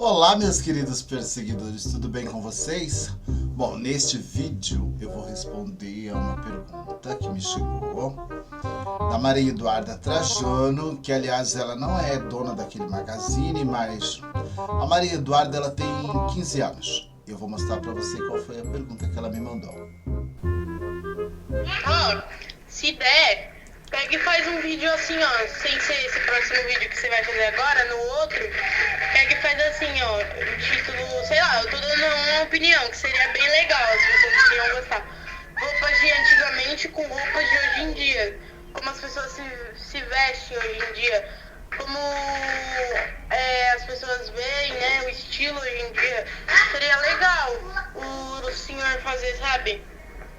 Olá, meus queridos perseguidores, tudo bem com vocês? Bom, neste vídeo eu vou responder a uma pergunta que me chegou da Maria Eduarda Trajano, que aliás ela não é dona daquele magazine, mas a Maria Eduarda ela tem 15 anos. Eu vou mostrar para você qual foi a pergunta que ela me mandou. Se der, pega e faz um vídeo assim, ó, sem ser esse próximo vídeo que você vai fazer agora, no outro, pega e faz assim, ó, o título, sei lá, eu tô dando uma opinião, que seria bem legal, as pessoas iriam gostar. Roupas de antigamente com roupas de hoje em dia, como as pessoas se vestem hoje em dia, como as pessoas veem, né, o estilo hoje em dia. Seria legal o senhor fazer, sabe,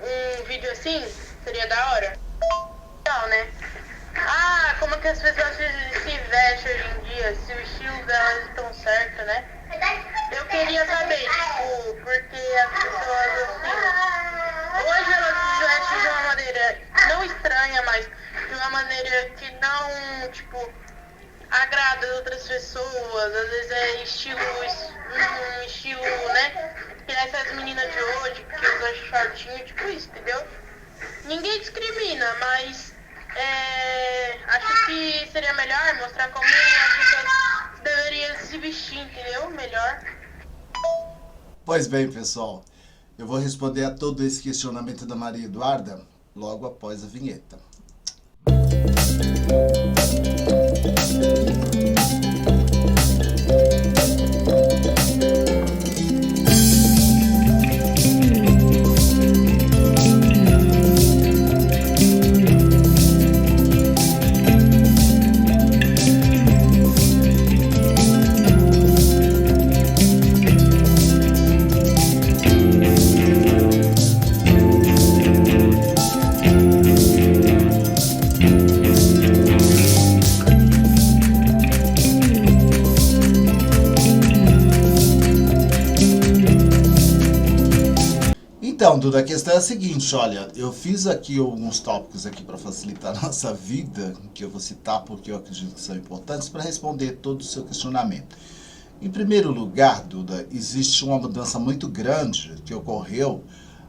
um vídeo assim, seria da hora. Legal, né? Como que as pessoas se vestem hoje em dia, se o estilo delas estão certo, né? Eu queria saber, tipo, porque as pessoas, assim, hoje elas se vestem de uma maneira não estranha, mas de uma maneira que não, tipo, agrada as outras pessoas. Às vezes é um estilo, né? Que essas meninas de hoje, que usam shortinho, tipo isso, entendeu? Ninguém discrimina, mas acho que seria melhor mostrar como as pessoas deveriam se vestir, entendeu? Melhor. Pois bem, pessoal, eu vou responder a todo esse questionamento da Maria Eduarda logo após a vinheta. Então, Duda, a questão é a seguinte, olha, eu fiz aqui alguns tópicos aqui para facilitar a nossa vida, que eu vou citar porque eu acredito que são importantes para responder todo o seu questionamento. Em primeiro lugar, Duda, existe uma mudança muito grande que ocorreu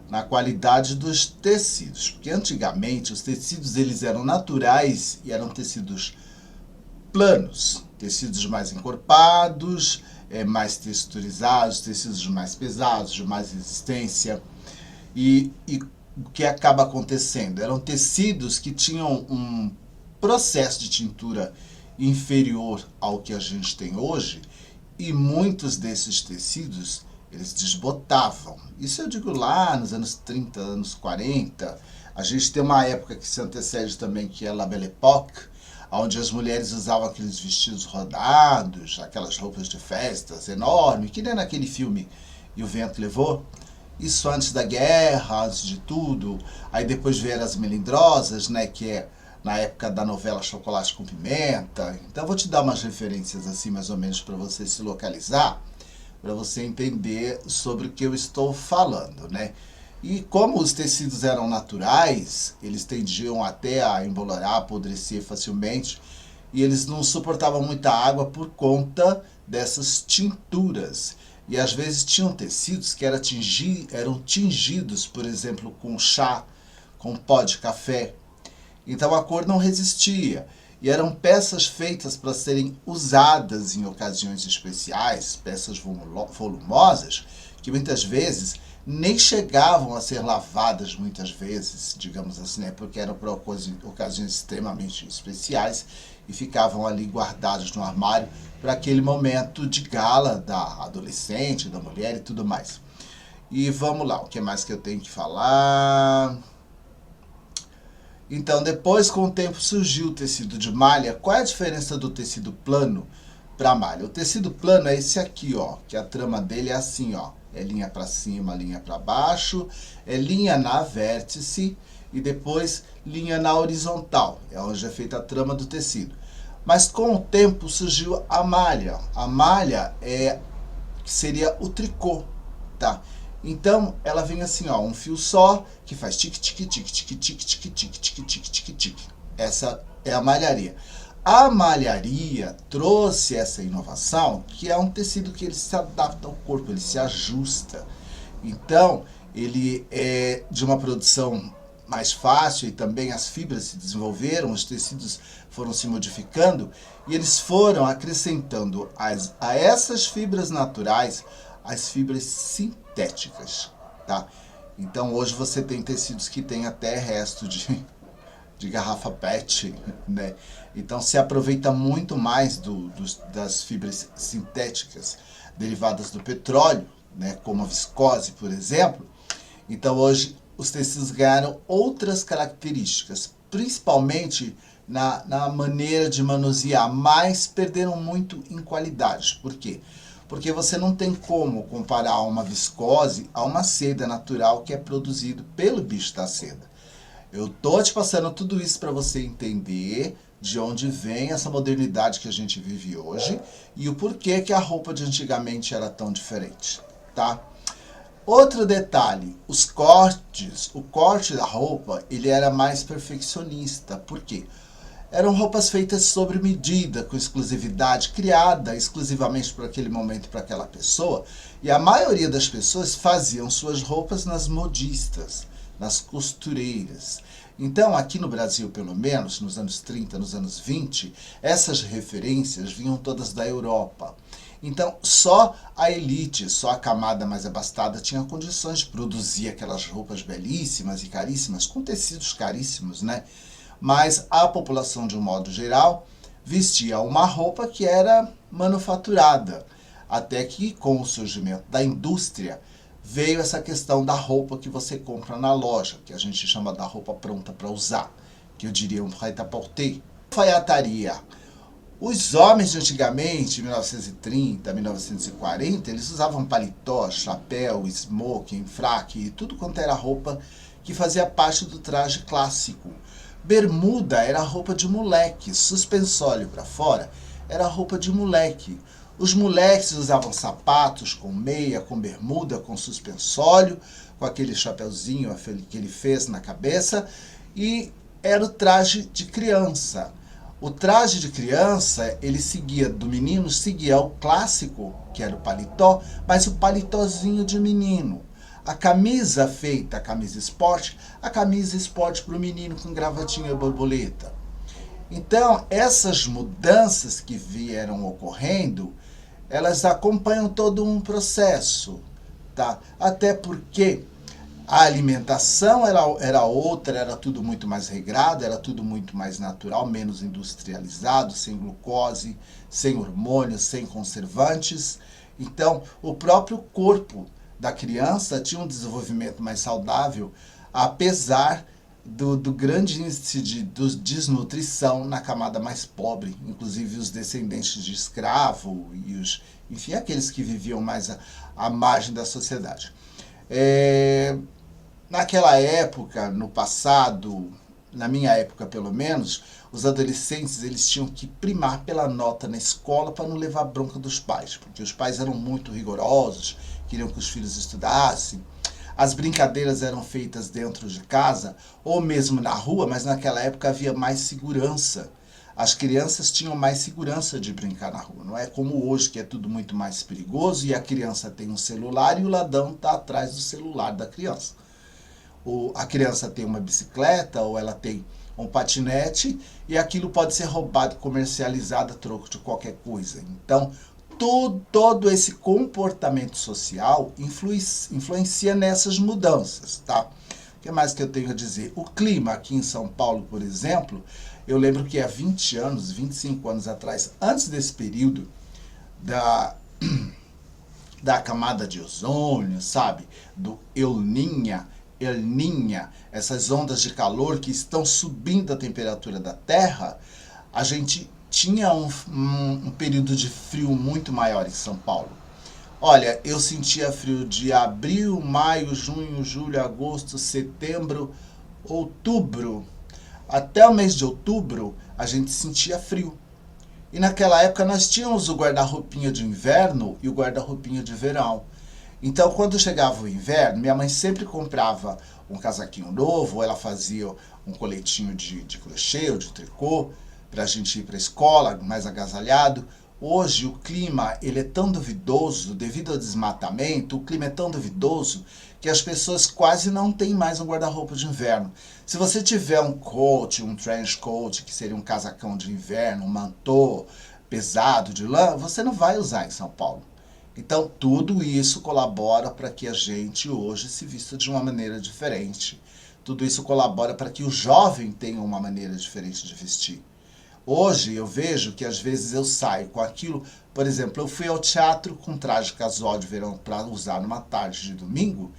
na qualidade dos tecidos, porque antigamente os tecidos eles eram naturais e eram tecidos planos, tecidos mais encorpados, mais texturizados, tecidos mais pesados, de mais resistência. E o que acaba acontecendo? Eram tecidos que tinham um processo de tintura inferior ao que a gente tem hoje, e muitos desses tecidos eles desbotavam. Isso eu digo lá nos anos 30, anos 40. A gente tem uma época que se antecede também, que é a Belle Époque, onde as mulheres usavam aqueles vestidos rodados, aquelas roupas de festas enormes, que nem naquele filme E o Vento Levou. Isso antes da guerra, antes de tudo. Aí depois vieram as melindrosas, né, que é na época da novela Chocolate com Pimenta. Então eu vou te dar umas referências assim, mais ou menos, para você se localizar, para você entender sobre o que eu estou falando, né? E como os tecidos eram naturais, eles tendiam até a embolorar, apodrecer facilmente, e eles não suportavam muita água por conta dessas tinturas. E às vezes tinham tecidos que eram tingidos, por exemplo, com chá, com pó de café. Então a cor não resistia. E eram peças feitas para serem usadas em ocasiões especiais, peças volumosas, que muitas vezes nem chegavam a ser lavadas muitas vezes, digamos assim, né? Porque eram para ocasiões extremamente especiais e ficavam ali guardados no armário para aquele momento de gala da adolescente, da mulher e tudo mais. E vamos lá, o que mais que eu tenho que falar? Então, depois, com o tempo, surgiu o tecido de malha. Qual é a diferença do tecido plano para malha? O tecido plano é esse aqui, ó, que a trama dele é assim, ó. É linha para cima, linha para baixo, é linha na vértice e depois linha na horizontal. É onde é feita a trama do tecido. Mas com o tempo surgiu a malha. A malha seria o tricô, tá? Então ela vem assim, ó, um fio só que faz tique tique tique tique tique tique tique tique tique tique tique. Essa é a malharia. A malharia trouxe essa inovação, que é um tecido que ele se adapta ao corpo, ele se ajusta. Então, ele é de uma produção mais fácil e também as fibras se desenvolveram, os tecidos foram se modificando e eles foram acrescentando a essas fibras naturais as fibras sintéticas, tá? Então, hoje você tem tecidos que tem até resto de garrafa PET, né? Então se aproveita muito mais das fibras sintéticas derivadas do petróleo, né? Como a viscose, por exemplo. Então hoje os tecidos ganharam outras características, principalmente na maneira de manusear, mas perderam muito em qualidade. Por quê? Porque você não tem como comparar uma viscose a uma seda natural que é produzido pelo bicho da seda. Eu tô te passando tudo isso para você entender de onde vem essa modernidade que a gente vive hoje e o porquê que a roupa de antigamente era tão diferente, tá? Outro detalhe, os cortes, o corte da roupa, ele era mais perfeccionista. Por quê? Eram roupas feitas sob medida, com exclusividade, criada exclusivamente para aquele momento, para aquela pessoa. E a maioria das pessoas faziam suas roupas nas modistas, nas costureiras. Então, aqui no Brasil, pelo menos, nos anos 30, nos anos 20, essas referências vinham todas da Europa. Então, só a elite, só a camada mais abastada tinha condições de produzir aquelas roupas belíssimas e caríssimas, com tecidos caríssimos, né? Mas a população, de um modo geral, vestia uma roupa que era manufaturada. Até que, com o surgimento da indústria, veio essa questão da roupa que você compra na loja, que a gente chama da roupa pronta para usar, que eu diria um prêt-à-porter. Alfaiataria. Os homens de antigamente, 1930, 1940, eles usavam paletó, chapéu, smoking, fraque, tudo quanto era roupa que fazia parte do traje clássico. Bermuda era roupa de moleque, suspensório para fora era roupa de moleque. Os moleques usavam sapatos com meia, com bermuda, com suspensório, com aquele chapeuzinho que ele fez na cabeça, e era o traje de criança. O traje de criança, ele seguia, do menino, seguia o clássico, que era o paletó, mas o paletózinho de menino. A camisa feita, a camisa esporte para o menino com gravatinha e borboleta. Então, essas mudanças que vieram ocorrendo, elas acompanham todo um processo, tá? Até porque a alimentação era outra, era tudo muito mais regrado, era tudo muito mais natural, menos industrializado, sem glucose, sem hormônios, sem conservantes. Então, o próprio corpo da criança tinha um desenvolvimento mais saudável, apesar do grande índice de desnutrição na camada mais pobre, inclusive os descendentes de escravo e enfim, aqueles que viviam mais à margem da sociedade. Naquela época, no passado, na minha época pelo menos, os adolescentes eles tinham que primar pela nota na escola para não levar bronca dos pais, porque os pais eram muito rigorosos, queriam que os filhos estudassem. As brincadeiras eram feitas dentro de casa ou mesmo na rua, mas naquela época havia mais segurança. As crianças tinham mais segurança de brincar na rua. Não é como hoje, que é tudo muito mais perigoso e a criança tem um celular e o ladrão está atrás do celular da criança. A criança tem uma bicicleta ou ela tem um patinete e aquilo pode ser roubado, comercializado a troco de qualquer coisa. Então, todo esse comportamento social influencia nessas mudanças, tá? O que mais que eu tenho a dizer? O clima aqui em São Paulo, por exemplo, eu lembro que há 20 anos, 25 anos atrás, antes desse período da camada de ozônio, sabe? Do El Niño, essas ondas de calor que estão subindo a temperatura da Terra, a gente tinha um período de frio muito maior em São Paulo. Olha, eu sentia frio de abril, maio, junho, julho, agosto, setembro, outubro. Até o mês de outubro, a gente sentia frio. E naquela época nós tínhamos o guarda-roupinha de inverno e o guarda-roupinha de verão. Então, quando chegava o inverno, minha mãe sempre comprava um casaquinho novo, ou ela fazia um coletinho de crochê ou de tricô. para a gente ir para a escola, mais agasalhado. Hoje o clima ele é tão duvidoso, devido ao desmatamento, o clima é tão duvidoso que as pessoas quase não têm mais um guarda-roupa de inverno. Se você tiver um coat, um trench coat, que seria um casacão de inverno, um mantô pesado de lã, você não vai usar em São Paulo. Então tudo isso colabora para que a gente hoje se vista de uma maneira diferente. Tudo isso colabora para que o jovem tenha uma maneira diferente de vestir. Hoje eu vejo que às vezes eu saio com aquilo, por exemplo, eu fui ao teatro com traje casual de verão para usar numa tarde de domingo.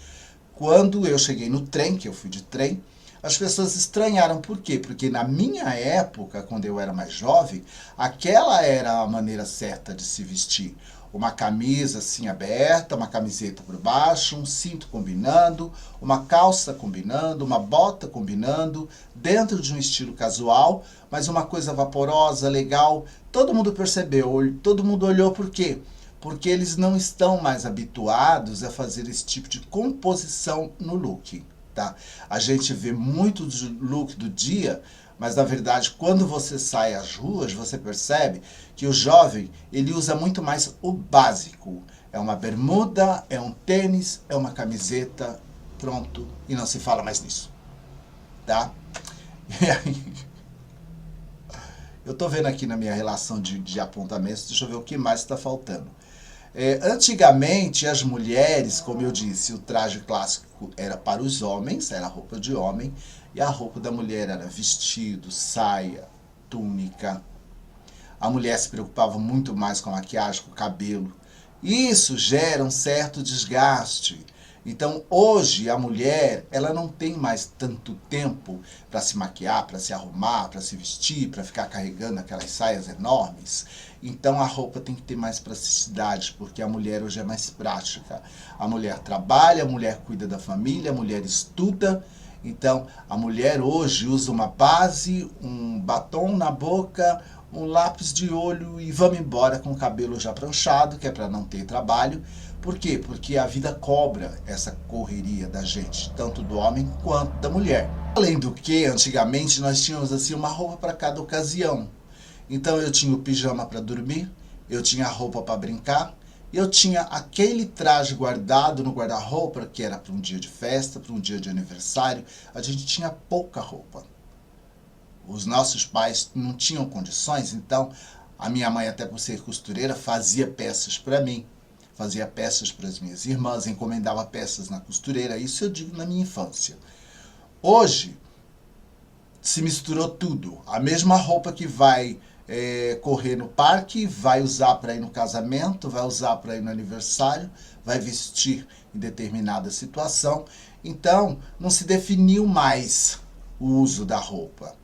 Quando eu cheguei no trem, que eu fui de trem, as pessoas estranharam. Por quê? Porque na minha época, quando eu era mais jovem, aquela era a maneira certa de se vestir. Uma camisa assim aberta, uma camiseta por baixo, um cinto combinando, uma calça combinando, uma bota combinando, dentro de um estilo casual, mas uma coisa vaporosa, legal. Todo mundo percebeu, todo mundo olhou. Por quê? Porque eles não estão mais habituados a fazer esse tipo de composição no look, tá? A gente vê muito do look do dia, mas na verdade quando você sai às ruas, você percebe que o jovem, ele usa muito mais o básico. É uma bermuda, é um tênis, é uma camiseta, pronto, e não se fala mais nisso, tá? E aí, eu tô vendo aqui na minha relação de apontamentos, deixa eu ver o que mais está faltando. Antigamente, as mulheres, como eu disse, o traje clássico era para os homens, era roupa de homem, e a roupa da mulher era vestido, saia, túnica. A mulher se preocupava muito mais com a maquiagem, com o cabelo. Isso gera um certo desgaste. Então, hoje, a mulher, ela não tem mais tanto tempo para se maquiar, para se arrumar, para se vestir, para ficar carregando aquelas saias enormes. Então, a roupa tem que ter mais praticidade, porque a mulher hoje é mais prática. A mulher trabalha, a mulher cuida da família, a mulher estuda. Então, a mulher hoje usa uma base, um batom na boca, um lápis de olho e vamos embora com o cabelo já pranchado, que é para não ter trabalho. Por quê? Porque a vida cobra essa correria da gente, tanto do homem quanto da mulher. Além do que, antigamente nós tínhamos assim uma roupa para cada ocasião. Então eu tinha o pijama para dormir, eu tinha a roupa para brincar, eu tinha aquele traje guardado no guarda-roupa que era para um dia de festa, para um dia de aniversário. A gente tinha pouca roupa. Os nossos pais não tinham condições, então a minha mãe, até por ser costureira, fazia peças para mim. Fazia peças para as minhas irmãs, encomendava peças na costureira, isso eu digo na minha infância. Hoje, se misturou tudo. A mesma roupa que vai correr no parque, vai usar para ir no casamento, vai usar para ir no aniversário, vai vestir em determinada situação. Então, não se definiu mais o uso da roupa.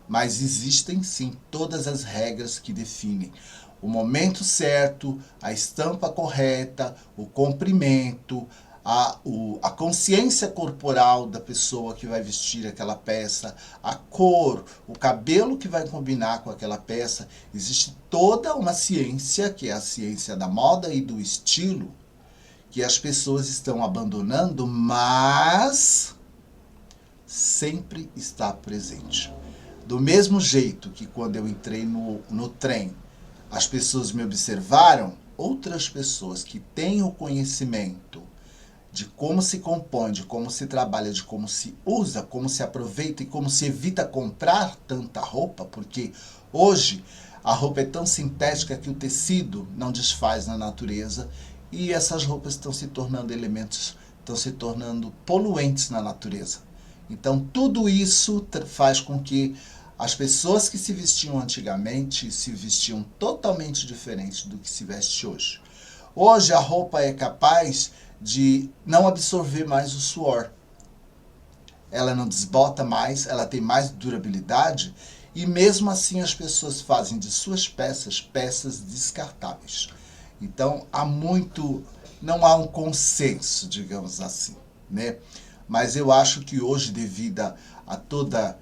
Mas existem sim todas as regras que definem o momento certo, a estampa correta, o comprimento, a consciência corporal da pessoa que vai vestir aquela peça, a cor, o cabelo que vai combinar com aquela peça. Existe toda uma ciência, que é a ciência da moda e do estilo, que as pessoas estão abandonando, mas sempre está presente. Do mesmo jeito que quando eu entrei no trem, as pessoas me observaram, outras pessoas que têm o conhecimento de como se compõe, de como se trabalha, de como se usa, como se aproveita e como se evita comprar tanta roupa, porque hoje a roupa é tão sintética que o tecido não desfaz na natureza e essas roupas estão se tornando elementos, estão se tornando poluentes na natureza. Então tudo isso faz com que as pessoas que se vestiam antigamente se vestiam totalmente diferente do que se veste hoje. Hoje a roupa é capaz de não absorver mais o suor. Ela não desbota mais, ela tem mais durabilidade e mesmo assim as pessoas fazem de suas peças, peças descartáveis. Então não há um consenso, digamos assim, né? Mas eu acho que hoje, devido a toda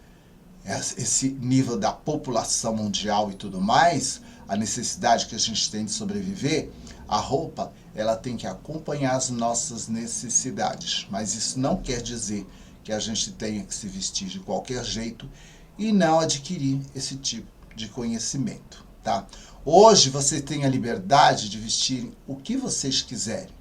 esse nível da população mundial e tudo mais, a necessidade que a gente tem de sobreviver, a roupa ela tem que acompanhar as nossas necessidades. Mas isso não quer dizer que a gente tenha que se vestir de qualquer jeito e não adquirir esse tipo de conhecimento, tá? Hoje você tem a liberdade de vestir o que vocês quiserem,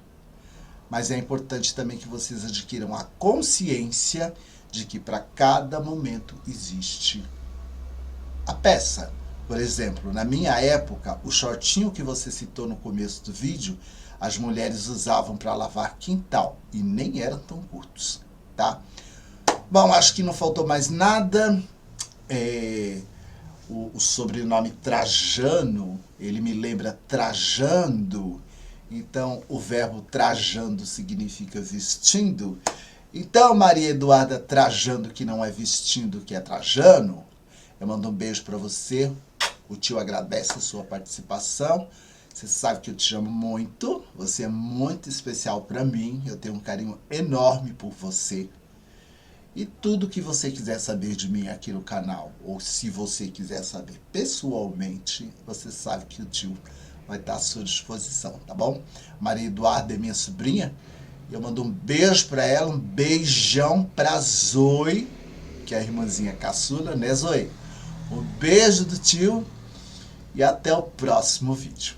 mas é importante também que vocês adquiram a consciência de que para cada momento existe a peça. Por exemplo, na minha época, o shortinho que você citou no começo do vídeo, as mulheres usavam para lavar quintal e nem eram tão curtos, tá? Bom, acho que não faltou mais nada. O sobrenome Trajano, ele me lembra trajando. Então, o verbo trajando significa vestindo. Então, Maria Eduarda Trajando, que não é vestindo, que é trajando, eu mando um beijo para você. O tio agradece a sua participação. Você sabe que eu te amo muito. Você é muito especial para mim. Eu tenho um carinho enorme por você. E tudo que você quiser saber de mim aqui no canal, ou se você quiser saber pessoalmente, você sabe que o tio vai estar à sua disposição, tá bom? Maria Eduarda é minha sobrinha. Eu mando um beijo para ela, um beijão para Zoe, que é a irmãzinha caçula, né, Zoe? Um beijo do tio e até o próximo vídeo.